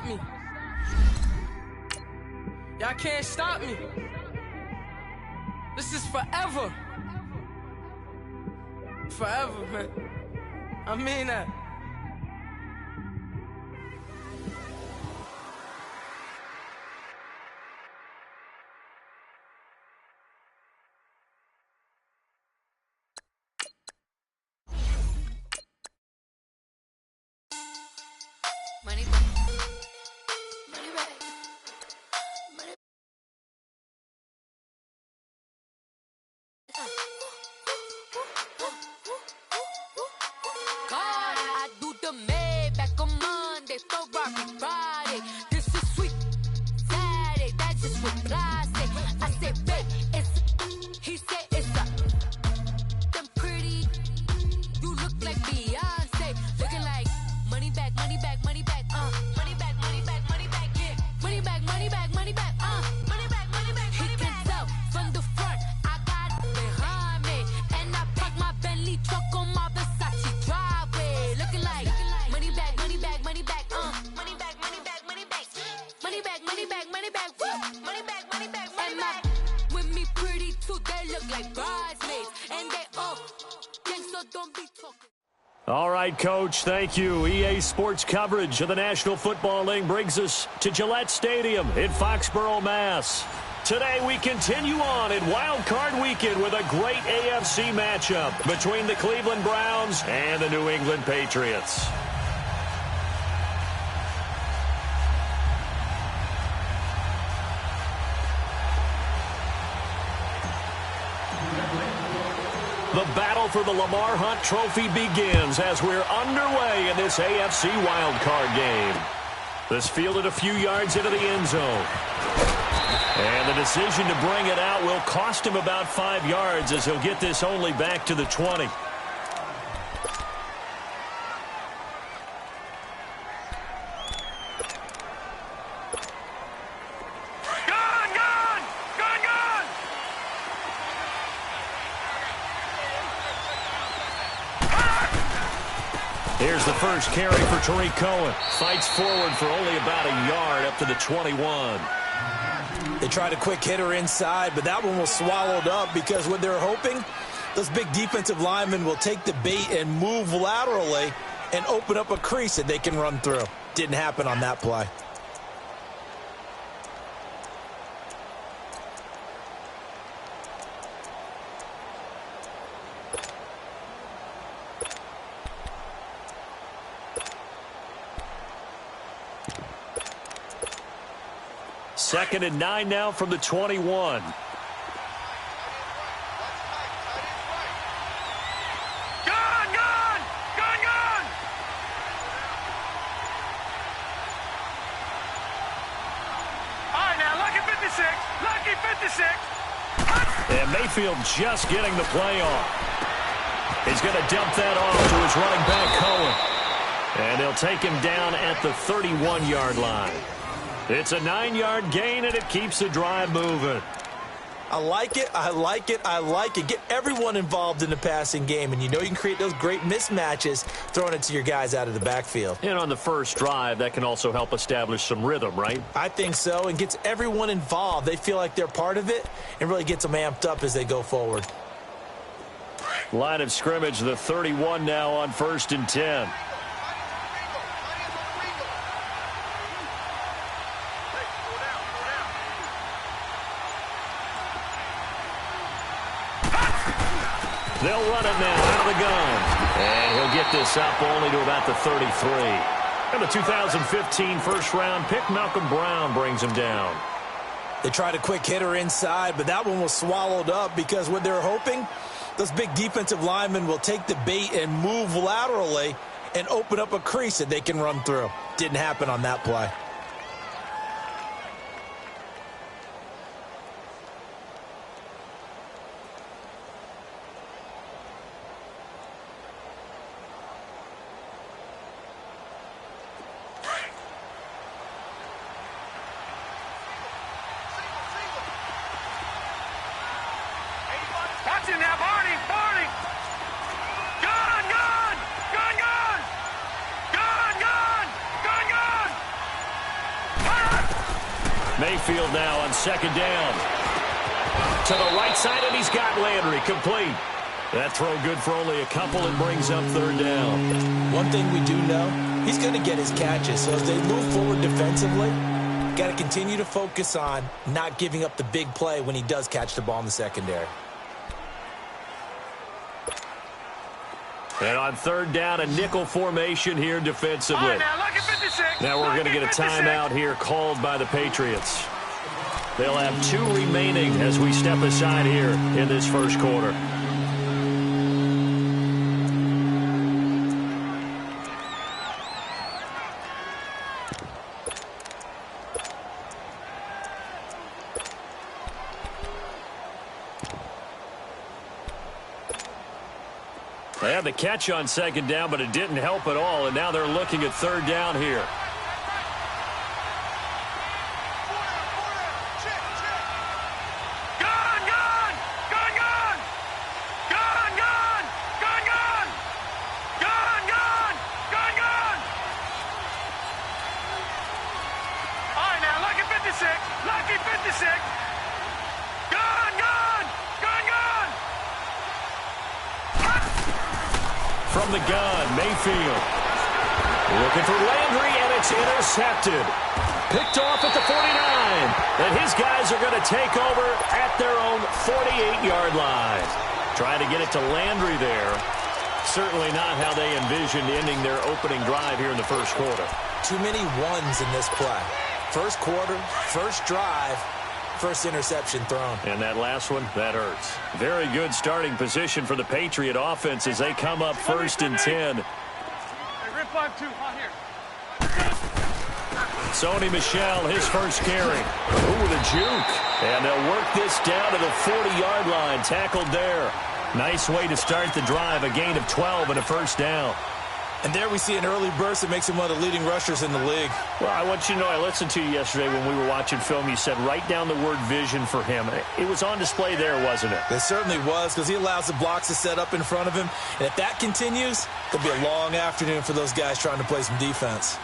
me. Y'all can't stop me. This is forever. Forever, man. I mean that. Money back. Money back. Money God, I do the Maybach on Monday, Ferrari Friday. This is sweet Saturday, that's just what plastic. I said, babe, it's, he said it's a, them pretty, you look like Beyonce, looking like money back, money back, money back, money back, money back, money back, yeah, money back, money back, money back, money back, money back, he can tell from the front, I got it behind me, and I park my Bentley truck on my Versace driveway, looking like money back, money back, money back, money back, money back, money back, money back, money back, money back, money back, money back, money back, with me pretty too, they look like bridesmaids, and they all gang, so don't be talking. All right, Coach, thank you. EA Sports coverage of the National Football League brings us to Gillette Stadium in Foxborough, Mass. Today we continue on in Wild Card Weekend with a great AFC matchup between the Cleveland Browns and the New England Patriots. The battle for the Lamar Hunt Trophy begins as we're underway in this AFC wildcard game. This fielded a few yards into the end zone. And the decision to bring it out will cost him about 5 yards as he'll get this only back to the 20. Here's the first carry for Tariq Cohen. Fights forward for only about a yard up to the 21. They tried a quick hitter inside, but that one was swallowed up because what they're hoping, those big defensive linemen will take the bait and move laterally and open up a crease that they can run through. Didn't happen on that play. Second and 9 now from the 21. Gone, gone. All right, now, lucky 56. Lucky 56. And Mayfield just getting the play off. He's going to dump that off to his running back, Cohen. And they'll take him down at the 31-yard line. It's a 9-yard gain, and it keeps the drive moving. I like it, I like it, I like it. Get everyone involved in the passing game, and you know you can create those great mismatches throwing it to your guys out of the backfield. And on the first drive, that can also help establish some rhythm, right? I think so, and gets everyone involved. They feel like they're part of it and really gets them amped up as they go forward. Line of scrimmage, the 31 now on 1st and 10. They'll run it now out of the gun. And he'll get this up only to about the 33. And the 2015 first-round pick, Malcolm Brown, brings him down. They tried a quick hitter inside, but that one was swallowed up because what they're hoping, those big defensive linemen will take the bait and move laterally and open up a crease that they can run through. Didn't happen on that play. Mayfield now on second down. To the right side, and he's got Landry complete. That throw good for only a couple and brings up third down. One thing we do know, he's going to get his catches. So as they move forward defensively, got to continue to focus on not giving up the big play when he does catch the ball in the secondary. And on third down, a nickel formation here defensively. Right, now, lucky 56. Now we're going to get a timeout here called by the Patriots. They'll have 2 remaining as we step aside here in this first quarter. They had the catch on second down, but it didn't help at all, and now they're looking at third down here. Lucky 56. From the gun, Mayfield. Looking for Landry, and it's intercepted. Picked off at the 49. And his guys are going to take over at their own 48-yard line. Trying to get it to Landry there. Certainly not how they envisioned ending their opening drive here in the first quarter. Too many ones in this play. First quarter, first drive, first interception thrown. And that last one, that hurts. Very good starting position for the Patriot offense as they come up first and 10. Hey, rip 5-2, on here. Sony Michel, his first carry. Ooh, the juke. And they'll work this down to the 40-yard line. Tackled there. Nice way to start the drive. A gain of 12 and a first down. And there we see an early burst that makes him one of the leading rushers in the league. Well, I want you to know, I listened to you yesterday when we were watching film. You said write down the word vision for him. It was on display there, wasn't it? It certainly was, because he allows the blocks to set up in front of him. And if that continues, it'll be a long afternoon for those guys trying to play some defense.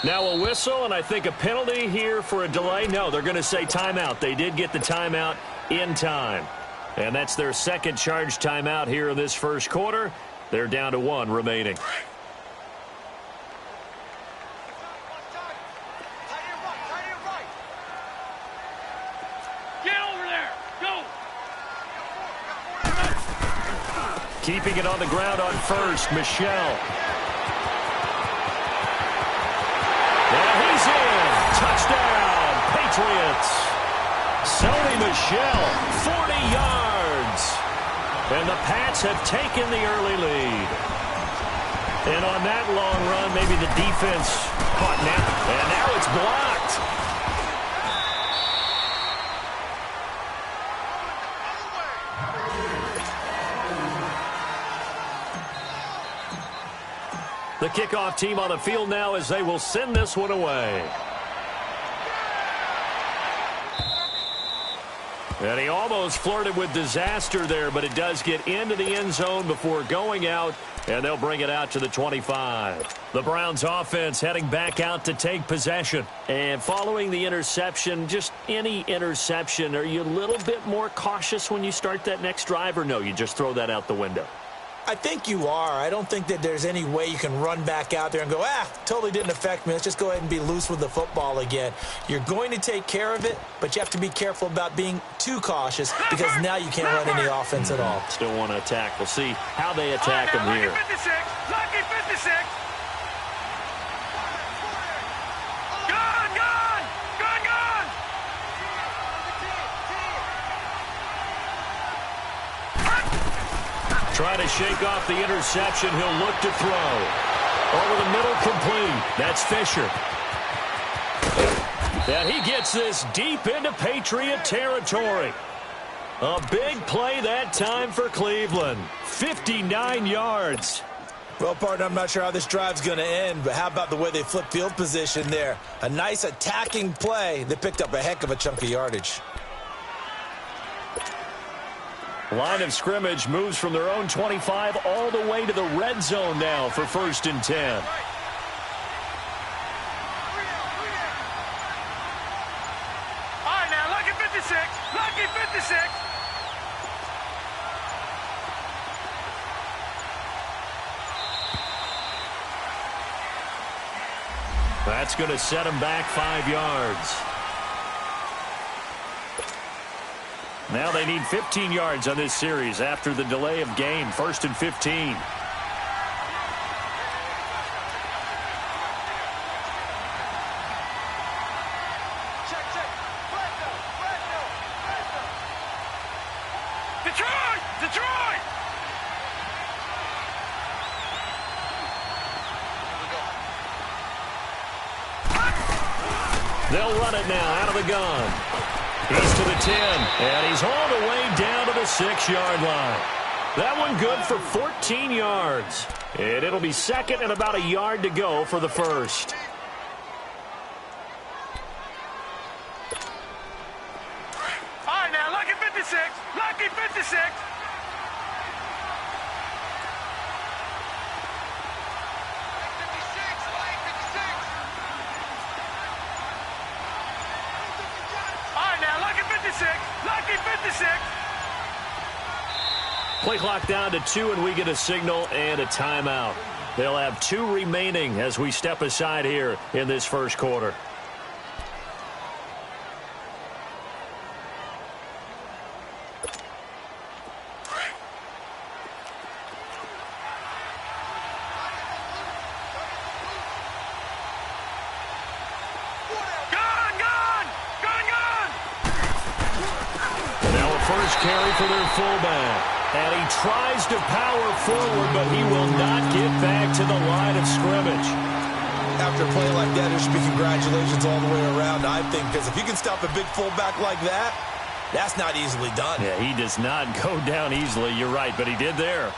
Now a whistle, and I think a penalty here for a delay. No, they're going to say timeout. They did get the timeout in time. And that's their second charge timeout here in this first quarter. They're down to 1 remaining. Get over there. Go. Keeping it on the ground on first, Michel. He's in. Touchdown, Patriots. Sony Michel, 40 yards. And the Pats have taken the early lead. And on that long run, maybe the defense caught now. And now it's blocked. The kickoff team on the field now as they will send this one away. And he almost flirted with disaster there, but it does get into the end zone before going out, and they'll bring it out to the 25. The Browns offense heading back out to take possession. And following the interception, just any interception, are you a little bit more cautious when you start that next drive, or no, you just throw that out the window? I think you are. I don't think that there's any way you can run back out there and go, totally didn't affect me. Let's just go ahead and be loose with the football again. You're going to take care of it, but you have to be careful about being too cautious because now you can't run any offense at all. Still want to attack. We'll see how they attack him here. Lucky 56. Lucky 56. Trying to shake off the interception. He'll look to throw. Over the middle, complete. That's Fisher. And he gets this deep into Patriot territory. A big play that time for Cleveland. 59 yards. Well, partner, I'm not sure how this drive's going to end, but how about the way they flip field position there? A nice attacking play that picked up a heck of a chunk of yardage. Line of scrimmage moves from their own 25 all the way to the red zone now for 1st and 10. All right, now, lucky 56. Lucky 56. That's going to set him back 5 yards. Now they need 15 yards on this series after the delay of game. 1st and 15. Detroit! Detroit! They'll run it now out of the gun. He's to the 10, and he's all the way down to the 6-yard line. That one good for 14 yards. And it'll be 2nd and about a yard to go for the 1st. All right, now, lucky 56. Lucky 56. Lucky 56. Play clock down to 2, and we get a signal and a timeout. They'll have 2 remaining as we step aside here in this 1st quarter. Carry for their fullback. And he tries to power forward, but he will not get back to the line of scrimmage. After a play like that, there should be congratulations all the way around, I think, because if you can stop a big fullback like that, that's not easily done. Yeah, he does not go down easily. You're right, but he did there.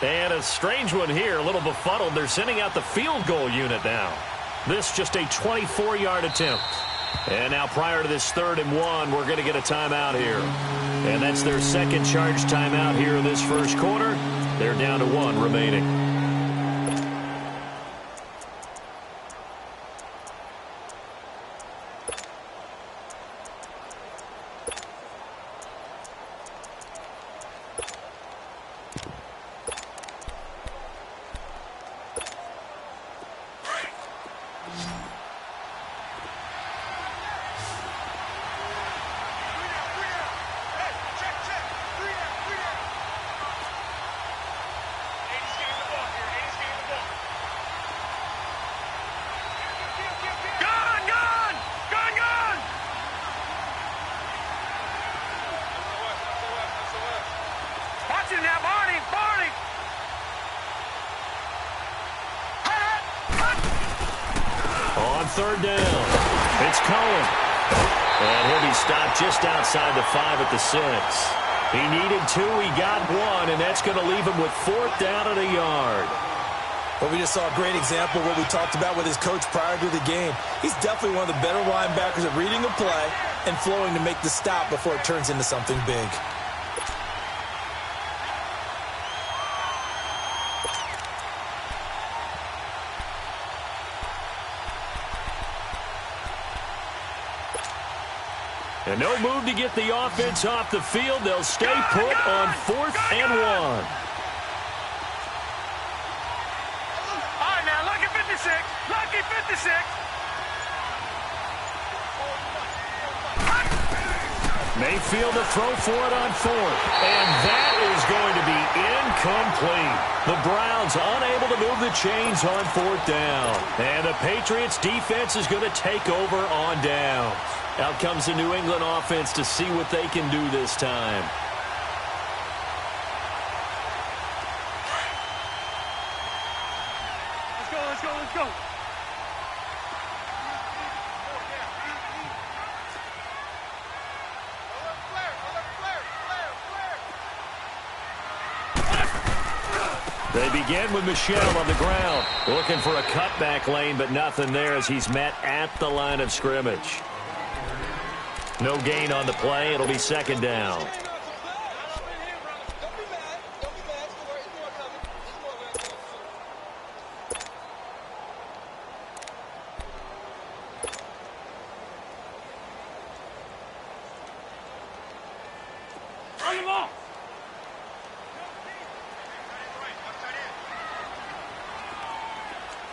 And a strange one here, a little befuddled. They're sending out the field goal unit now. This just a 24-yard attempt. And now prior to this 3rd and 1, we're going to get a timeout here. And that's their 2nd charge timeout here in this 1st quarter. They're down to 1 remaining. On 3rd down, it's Cohen. And he'll be stopped just outside the 5 at the 6. He needed 2, he got 1, and that's going to leave him with 4th down and a yard. Well, we just saw a great example of what we talked about with his coach prior to the game. He's definitely one of the better linebackers at reading the play and flowing to make the stop before it turns into something big. And no move to get the offense off the field. They'll stay put on 4th and 1. All right, now, lucky 56. Lucky 56. Mayfield to throw for it on 4th. And that is going to be incomplete. The Browns unable to move the chains on 4th down. And the Patriots defense is going to take over on down. Out comes the New England offense to see what they can do this time. Let's go, let's go, let's go. They begin with Michel on the ground. Looking for a cutback lane, but nothing there as he's met at the line of scrimmage. No gain on the play. It'll be second down. On the ball.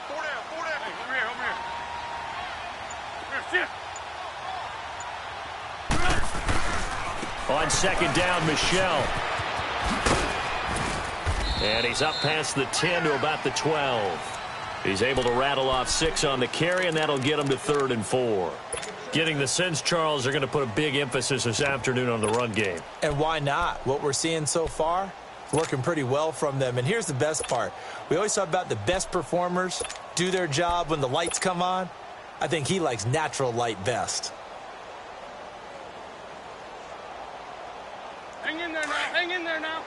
Four down. Hey, over here. Here, shift. On second down, Michel. And he's up past the 10 to about the 12. He's able to rattle off 6 on the carry, and that'll get him to 3rd and 4. Getting the sense, Charles, they're going to put a big emphasis this afternoon on the run game. And why not? What we're seeing so far, working pretty well from them. And here's the best part. We always talk about the best performers do their job when the lights come on. I think he likes natural light best. Hang in there now.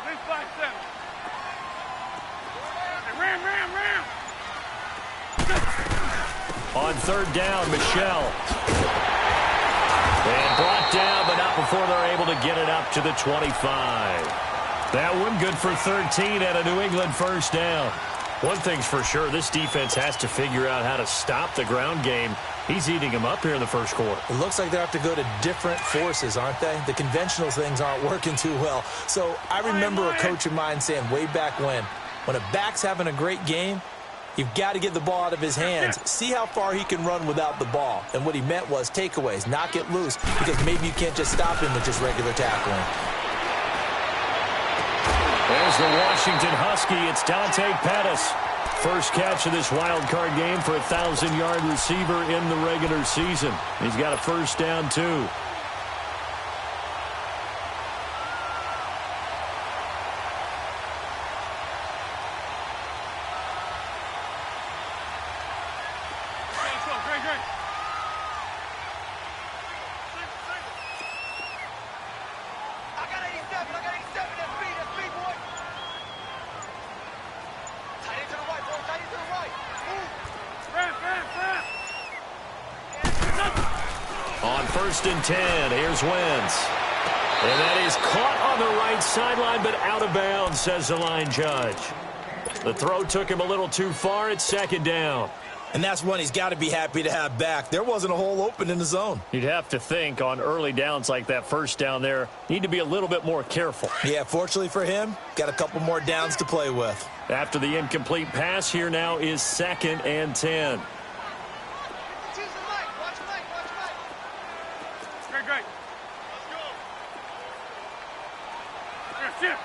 3-5-7. Ram. On 3rd down, Michel. And brought down, but not before they're able to get it up to the 25. That one good for 13 at a New England first down. One thing's for sure, this defense has to figure out how to stop the ground game. He's eating them up here in the first quarter. It looks like they have to go to different forces, aren't they? The conventional things aren't working too well. So I remember a coach of mine saying way back when a back's having a great game, you've got to get the ball out of his hands. See how far he can run without the ball. And what he meant was takeaways, knock it loose, because maybe you can't just stop him with just regular tackling. There's the Washington Husky. It's Dante Pettis. First catch of this wild card game for a 1,000-yard receiver in the regular season. He's got a first down, too. Great. I got 87. That's me, boy. Tight end to the right, boy. Tight end to the right. Move. On 1st and 10, here's Wentz. And that is caught on the right sideline, but out of bounds, says the line judge. The throw took him a little too far. It's second down. And that's one he's got to be happy to have back. There wasn't a hole open in the zone. You'd have to think on early downs like that first down there, need to be a little bit more careful. Yeah, fortunately for him, got a couple more downs to play with. After the incomplete pass, here now is 2nd and 10. Great. Let's go. Here, shift.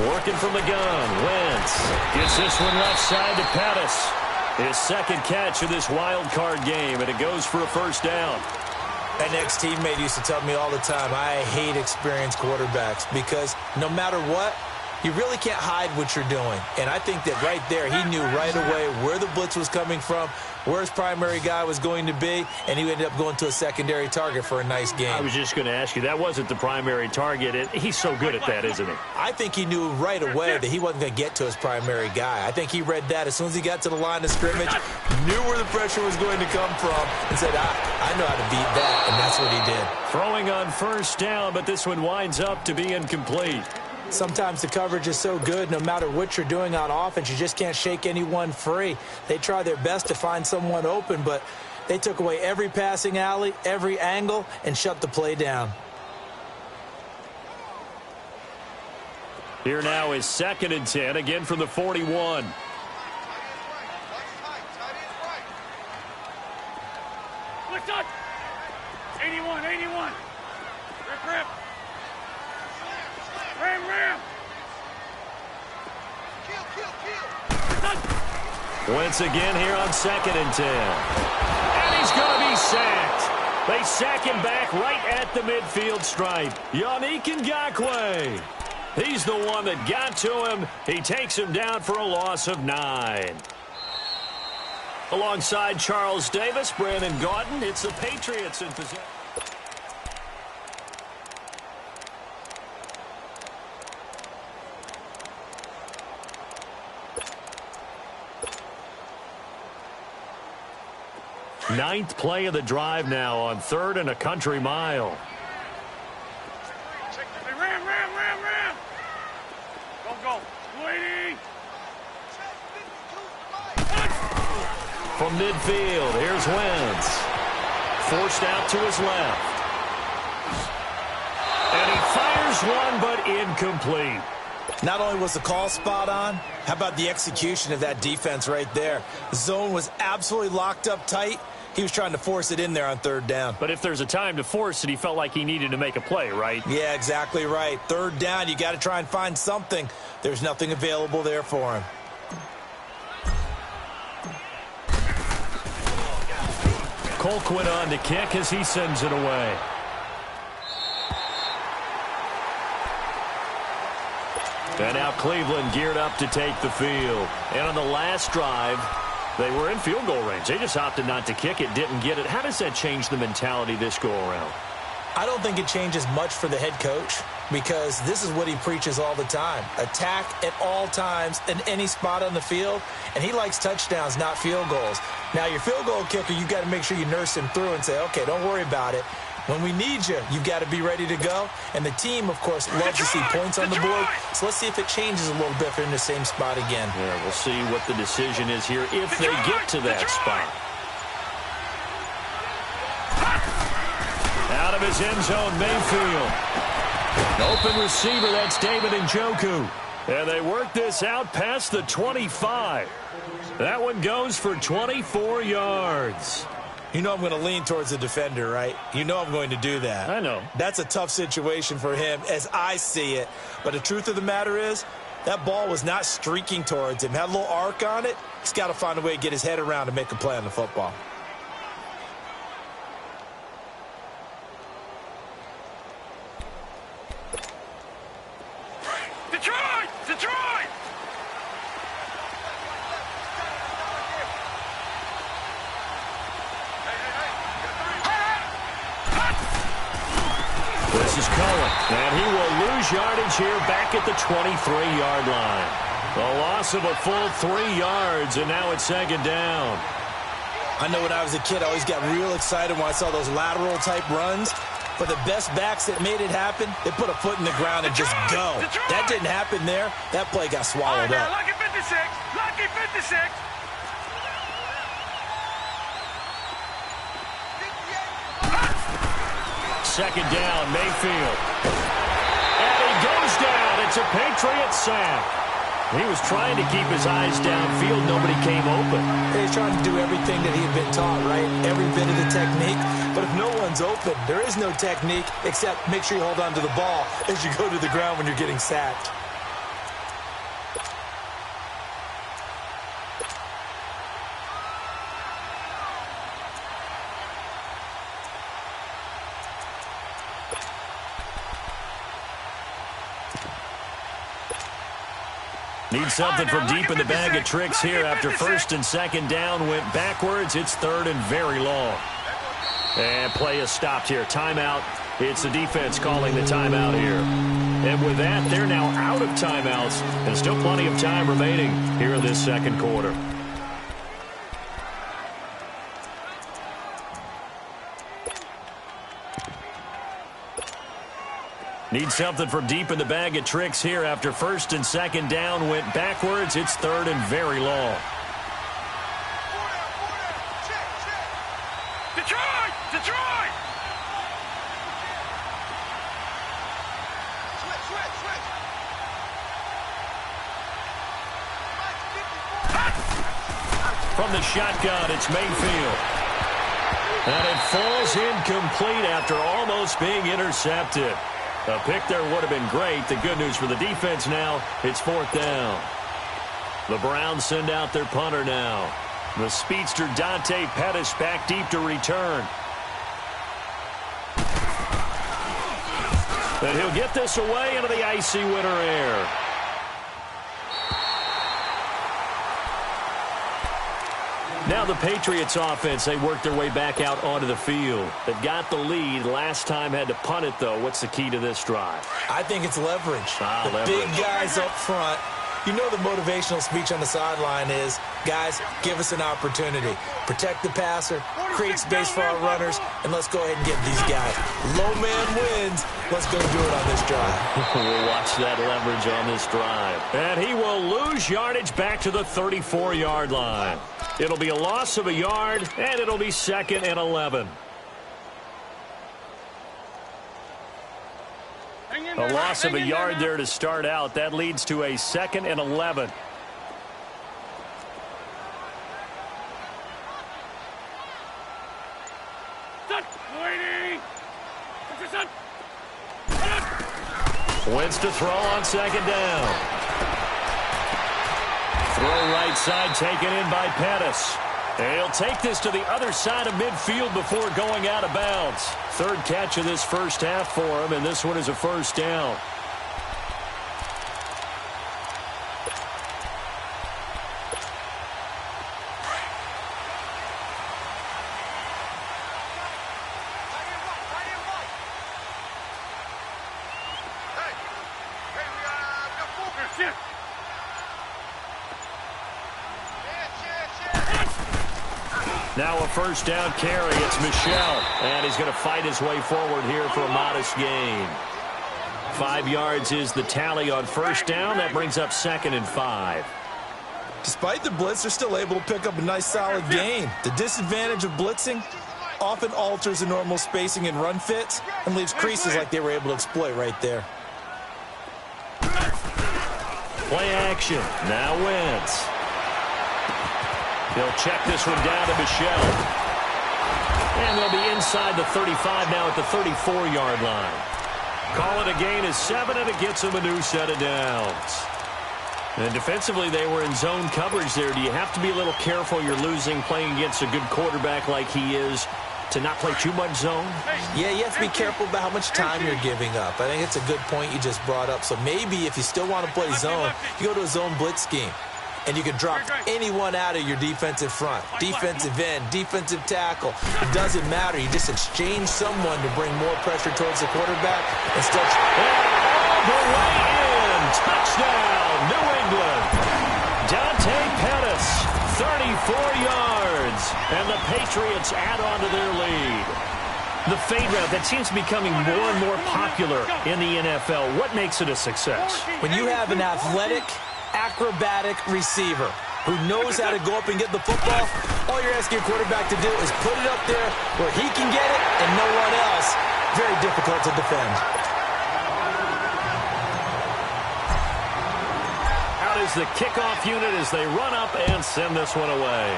Working from the gun, Wentz gets this one left side to Pettis. His second catch of this wild card game, and it goes for a first down. An ex-teammate used to tell me all the time, I hate experienced quarterbacks because no matter what, you really can't hide what you're doing. And I think that right there, he knew right away where the blitz was coming from, where his primary guy was going to be, and he ended up going to a secondary target for a nice game. I was just going to ask you, that wasn't the primary target. He's so good at that, isn't he? I think he knew right away that he wasn't going to get to his primary guy. I think he read that as soon as he got to the line of scrimmage, knew where the pressure was going to come from, and said, I know how to beat that, and that's what he did. Throwing on first down, but this one winds up to be incomplete. Sometimes the coverage is so good, no matter what you're doing on offense, you just can't shake anyone free. They try their best to find someone open, but they took away every passing alley, every angle, and shut the play down. Here now is 2nd and 10, again from the 41. What's up? 81. Rip. Ram. Kill. Wentz again here on 2nd and 10. And he's going to be sacked. They sack him back right at the midfield stripe. Yannick Ngakoue. He's the one that got to him. He takes him down for a loss of 9. Alongside Charles Davis, Brandon Gaudin, it's the Patriots in possession. Ninth play of the drive now on 3rd and a country mile. Ram. Go. Lady. From midfield, here's Wentz. Forced out to his left. And he fires one, but incomplete. Not only was the call spot on, how about the execution of that defense right there? The zone was absolutely locked up tight. He was trying to force it in there on 3rd down. But if there's a time to force it, he felt like he needed to make a play, right? Yeah, exactly right. 3rd down, you got to try and find something. There's nothing available there for him. Colquitt on to kick as he sends it away. And now Cleveland geared up to take the field. And on the last drive, they were in field goal range. They just opted not to kick it, didn't get it. How does that change the mentality this go-around? I don't think it changes much for the head coach because this is what he preaches all the time. Attack at all times in any spot on the field, and he likes touchdowns, not field goals. Now, your field goal kicker, you've got to make sure you nurse him through and say, okay, don't worry about it. When we need you, you've got to be ready to go. And the team, of course, loves to see points on the board. So let's see if it changes a little bit if they're in the same spot again. Yeah, we'll see what the decision is here if they get to that spot. Out of his end zone, Mayfield. Open receiver, that's David Njoku. And they work this out past the 25. That one goes for 24 yards. You know I'm going to lean towards the defender, right? You know I'm going to do that. I know. That's a tough situation for him as I see it. But the truth of the matter is, that ball was not streaking towards him. Had a little arc on it. He's got to find a way to get his head around and make a play on the football. Detroit! This is Cohen, and he will lose yardage here back at the 23-yard line. A loss of a full 3 yards, and now it's 2nd down. I know when I was a kid, I always got real excited when I saw those lateral-type runs. For the best backs that made it happen, they put a foot in the ground and just go. That didn't happen there. That play got swallowed up. Lucky 56! Lucky 56! Second down, Mayfield. And he goes down. It's a Patriot sack. He was trying to keep his eyes downfield. Nobody came open. He's trying to do everything that he had been taught, right? Every bit of the technique. But if no one's open, there is no technique except make sure you hold on to the ball as you go to the ground when you're getting sacked. Need something from deep in the bag of tricks here after 1st and 2nd down. Went backwards. It's 3rd and very long. And play is stopped here. Timeout. It's the defense calling the timeout here. And with that, they're now out of timeouts. And still plenty of time remaining here in this 2nd quarter. Need something from deep in the bag of tricks here after 1st and 2nd down. Went backwards. It's 3rd and very long. Detroit! From the shotgun, it's Mayfield. And it falls incomplete after almost being intercepted. A pick there would have been great. The good news for the defense now, it's 4th down. The Browns send out their punter now. The speedster Dante Pettis back deep to return. And he'll get this away into the icy winter air. Now the Patriots offense, they work their way back out onto the field. They've got the lead. Last time had to punt it, though. What's the key to this drive? I think it's leverage. Leverage. Big guys up front. You know the motivational speech on the sideline is, guys, give us an opportunity. Protect the passer, create space for our runners, and let's go ahead and get these guys. Low man wins. Let's go do it on this drive. We'll watch that leverage on this drive. And he will lose yardage back to the 34-yard line. It'll be a loss of a yard, and it'll be 2nd and 11. A loss of a yard there to start out. That leads to a 2nd and 11. Wentz to throw on 2nd down. Throw right side taken in by Pettis. He'll take this to the other side of midfield before going out of bounds. 3rd catch of this first half for him, and this one is a first down. Now a first down carry. It's Michel. And he's going to fight his way forward here for a modest gain. 5 yards is the tally on first down. That brings up 2nd and 5. Despite the blitz, they're still able to pick up a nice solid gain. The disadvantage of blitzing often alters the normal spacing and run fits and leaves creases like they were able to exploit right there. Play action. Now Wentz. He'll check this one down to Michel. And they'll be inside the 35 now at the 34-yard line. Call it a gain of 7, and it gets them a new set of downs. And defensively, they were in zone coverage there. Do you have to be a little careful? You're losing playing against a good quarterback like he is to not play too much zone? Yeah, you have to be careful about how much time you're giving up. I think it's a good point you just brought up. So maybe if you still want to play zone, you go to a zone blitz scheme. And you can drop anyone out of your defensive front. Defensive end, defensive tackle. It doesn't matter. You just exchange someone to bring more pressure towards the quarterback and still... All the way in. Touchdown, New England. Dante Pettis, 34 yards. And the Patriots add on to their lead. The fade route, that seems to be becoming more and more popular in the NFL. What makes it a success? When you have an athletic, acrobatic receiver who knows how to go up and get the football, all you're asking your quarterback to do is put it up there where he can get it and no one else. Very difficult to defend. Out is the kickoff unit as they run up and send this one away.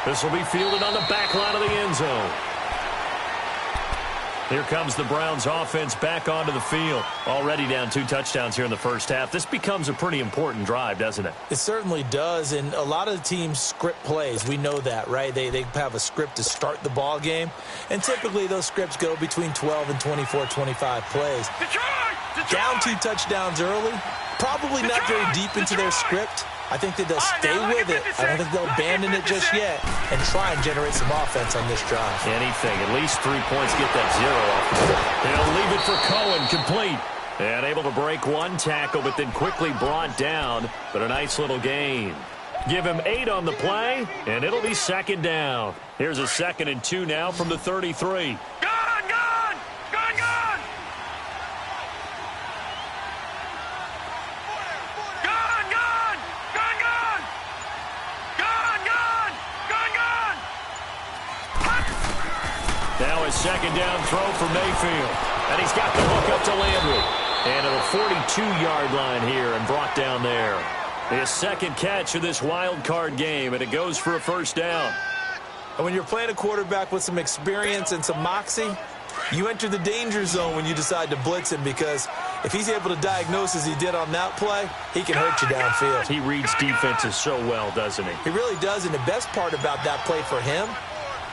This will be fielded on the back line of the end zone. Here comes the Browns offense back onto the field. Already down 2 touchdowns here in the first half. This becomes a pretty important drive, doesn't it? It certainly does, and a lot of the teams script plays. We know that, right? They have a script to start the ball game, and typically those scripts go between 12 and 24, 25 plays. Down 2 touchdowns early, probably not very deep into their script. I think that they'll stay with it. I don't think they'll abandon it just yet and try and generate some offense on this drive. Anything. At least 3 points. Get that 0 off the board. They'll leave it for Cohen. Complete. And able to break 1 tackle, but then quickly brought down. But a nice little gain. Give him 8 on the play, and it'll be 2nd down. Here's a 2nd and 2 now from the 33. Now a 2nd down throw for Mayfield. And he's got the hook up to Landry. And at a 42-yard line here and brought down there. His 2nd catch of this wild card game, and it goes for a first down. And when you're playing a quarterback with some experience and some moxie, you enter the danger zone when you decide to blitz him, because if he's able to diagnose as he did on that play, he can hurt you downfield. He reads defenses so well, doesn't he? He really does, and the best part about that play for him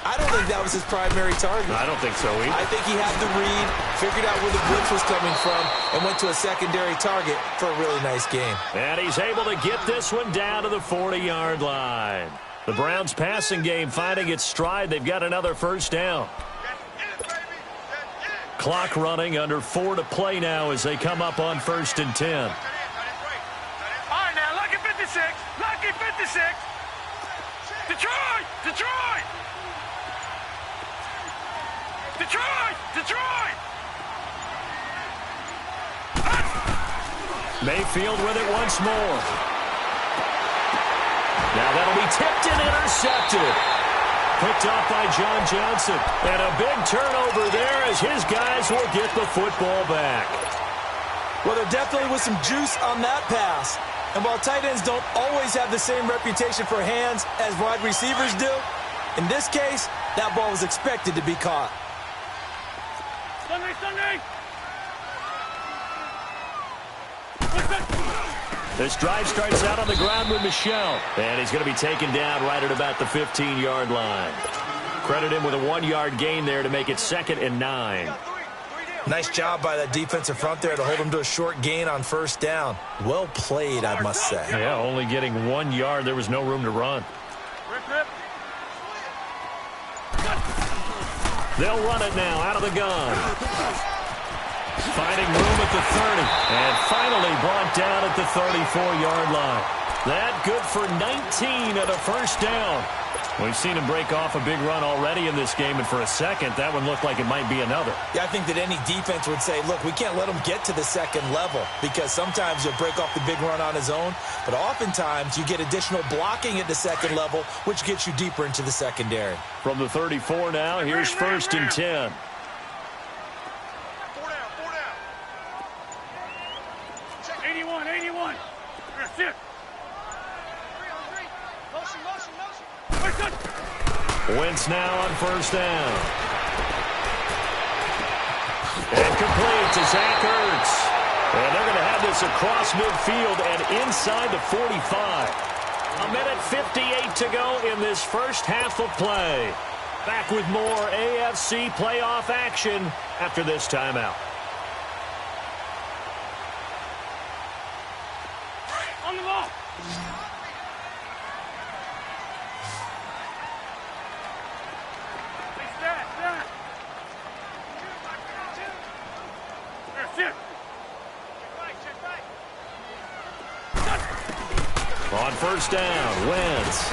I don't think that was his primary target. I don't think so either. I think he had the read, figured out where the blitz was coming from, and went to a secondary target for a really nice game. And he's able to get this one down to the 40-yard line. The Browns' passing game finding its stride. They've got another first down. Clock running, under 4 to play now as they come up on 1st and 10. All right, now, lucky 56. Lucky 56. Detroit! Detroit! Detroit! Detroit! Mayfield with it once more. Now that'll be tipped and intercepted. Picked off by John Johnson. And a big turnover there as his guys will get the football back. Well, there definitely was some juice on that pass. And while tight ends don't always have the same reputation for hands as wide receivers do, in this case, that ball was expected to be caught. Sunday! This drive starts out on the ground with Michel. And he's going to be taken down right at about the 15-yard line. Credit him with a 1-yard gain there to make it 2nd and 9. Nice job by that defensive front there to hold him to a short gain on 1st down. Well played, I must say. Yeah, only getting 1 yard. There was no room to run. They'll run it now out of the gun. Finding room at the 30. And finally brought down at the 34-yard line. That good for 19 at a first down. We've seen him break off a big run already in this game, and for a second, that one looked like it might be another. Yeah, I think that any defense would say, look, we can't let him get to the second level because sometimes he'll break off the big run on his own, but oftentimes you get additional blocking at the second level, which gets you deeper into the secondary. From the 34 now, here's 1st and 10. 81. That's it. Wentz now on 1st down. And complete to Zach Ertz. And they're going to have this across midfield and inside the 45. 1:58 to go in this first half of play. Back with more AFC playoff action after this timeout. On the ball. On 1st down, Wentz.